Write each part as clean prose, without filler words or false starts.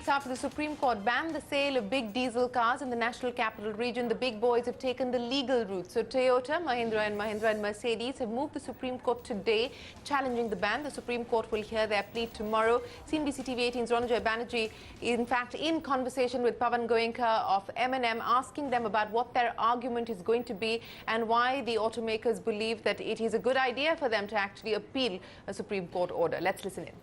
weeks after the Supreme Court banned the sale of big diesel cars in the national capital region, the big boys have taken the legal route. So Toyota, Mahindra and Mercedes have moved the Supreme Court today, challenging the ban. The Supreme Court will hear their plea tomorrow. CNBC TV 18's Ronojoy Banerjee, in fact, in conversation with Pawan Goenka of M&M, asking them about what their argument is going to be and why the automakers believe that it is a good idea for them to actually appeal a Supreme Court order. Let's listen in.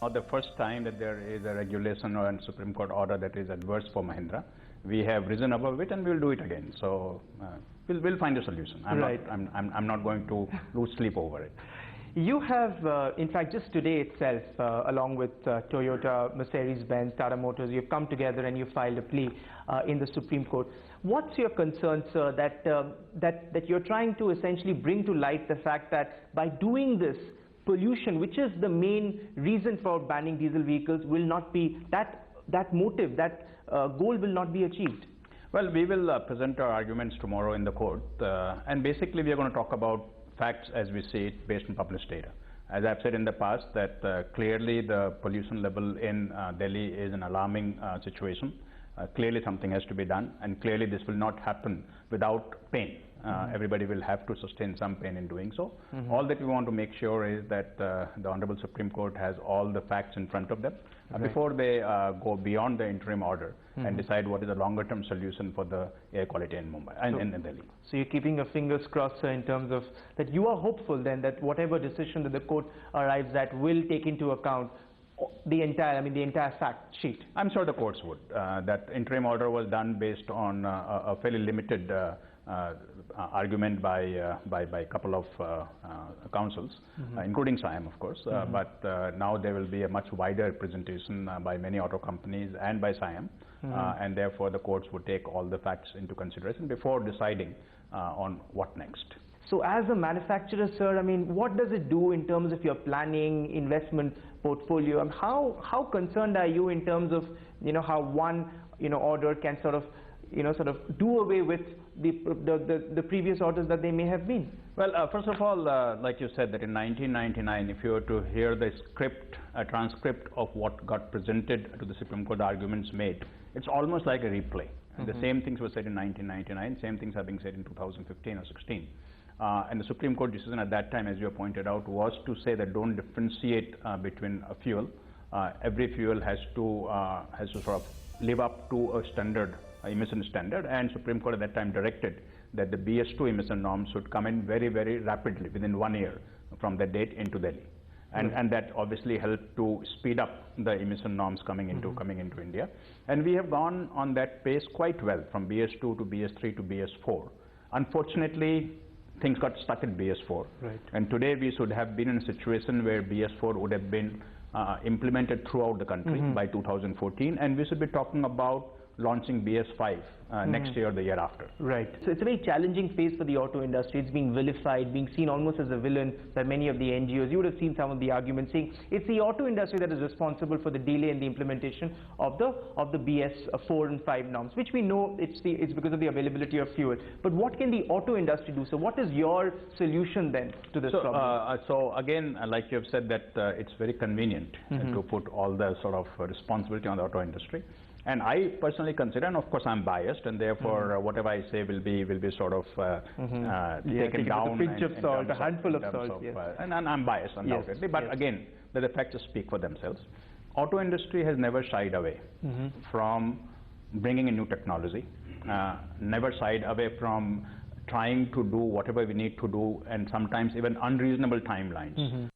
Not the first time that there is a regulation or a Supreme Court order that is adverse for Mahindra. We have risen above it and we'll do it again. So we'll find a solution. I'm not going to lose sleep over it. You have, in fact, just today itself, along with Toyota, Mercedes-Benz, Tata Motors, you've come together and you filed a plea in the Supreme Court. What's your concern, sir, that you're trying to essentially bring to light the fact that by doing this, pollution, which is the main reason for banning diesel vehicles, will not be, that motive, that goal will not be achieved? Well, we will present our arguments tomorrow in the court, and basically we are going to talk about facts as we see it based on published data. As I've said in the past, that clearly the pollution level in Delhi is an alarming situation. Clearly something has to be done, and clearly this will not happen without pain. Everybody will have to sustain some pain in doing so. All that we want to make sure is that the Honorable Supreme Court has all the facts in front of them before they go beyond the interim order and decide what is a longer-term solution for the air quality in Mumbai and in Delhi. So you're keeping your fingers crossed, sir, in terms of that you are hopeful then that whatever decision that the court arrives at will take into account the entire fact sheet. I'm sure the courts would. That interim order was done based on a fairly limited argument by a couple of councils, including SIAM, of course. But now there will be a much wider presentation by many auto companies and by SIAM, and therefore the courts would take all the facts into consideration before deciding on what next. So as a manufacturer, sir, I mean, what does it do in terms of your planning, investment portfolio? And how concerned are you in terms of, how one, order can sort of do away with the previous orders that they may have been? Well, first of all, like you said, that in 1999, if you were to hear the transcript of what got presented to the Supreme Court arguments made, it's almost like a replay. And the same things were said in 1999, same things are being said in 2015 or 16. And the Supreme Court decision at that time, as you have pointed out, was to say that don't differentiate between a fuel. Every fuel has to sort of live up to a standard, emission standard, and Supreme Court at that time directed that the BS2 emission norms should come in very, very rapidly within 1 year from that date into Delhi. And that obviously helped to speed up the emission norms coming into India. And we have gone on that pace quite well from BS2 to BS3 to BS4. Unfortunately, things got stuck in BS4. Right. And today we should have been in a situation where BS4 would have been implemented throughout the country by 2014, and we should be talking about launching BS5 next year or the year after. Right. So it's a very challenging phase for the auto industry. It's being vilified, being seen almost as a villain by many of the NGOs. You would have seen some of the arguments saying it's the auto industry that is responsible for the delay in the implementation of the BS4 and 5 norms, which we know it's because of the availability of fuel. But what can the auto industry do? So what is your solution then to this problem? So again, like you have said, that it's very convenient to put all the sort of responsibility on the auto industry. And I personally consider, and of course I'm biased, and therefore whatever I say will be sort of taken down. With a pinch of salt, a handful of salt. Yes. And I'm biased, undoubtedly. But again, the facts speak for themselves. Auto industry has never shied away from bringing in new technology, never shied away from trying to do whatever we need to do, and sometimes even unreasonable timelines.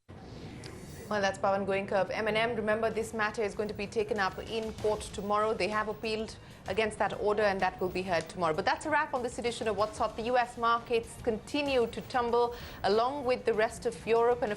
Well, that's Pawan Goenka of M&M. Remember, this matter is going to be taken up in court tomorrow. They have appealed against that order, and that will be heard tomorrow. But that's a wrap on this edition of What's Hot. The US markets continue to tumble along with the rest of Europe, and of course